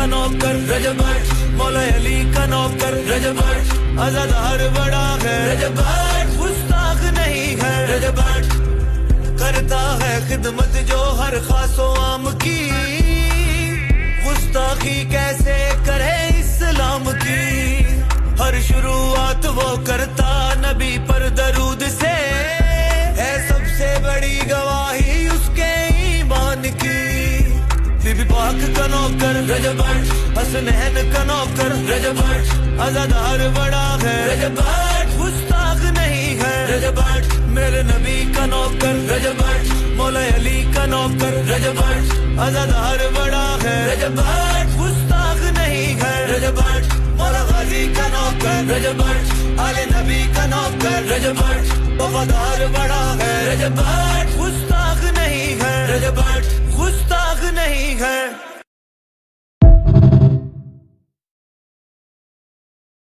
नौकर रजब भट्ट, मौला अली का नौकर रजब भट्ट, अज़ादार बड़ा है रजब भट्ट, गुस्ताख नहीं है रजब भट्ट, करता है खिदमत जो हर खासो आम की, गुस्ताखी कैसे करे इस्लाम की, हर शुरुआत वो करता नबी पर दरूद से, है सबसे बड़ी गवाही उसके ईमान की। बीबी पाक का नौकर रजब भट्ट, हसनैन का नौकर रजब भट्ट, अज़ादार बड़ा है रजब भट्ट, गुस्ताख नहीं है रजब भट्ट, मेरे नबी का नौकर रजब भट्ट, मौला अली का नौकर रजब भट्ट, अज़ादार बड़ा है रजब भट्ट, गुस्ताख नहीं है रजब भट्ट, मौला गाजी का नौकर रजब भट्ट, आले नबी का नौकर रजब भट्ट, वफादार बड़ा है रजब भट्ट, गुस्ताख नहीं है रजब भट्ट, गुस्ताख नहीं है।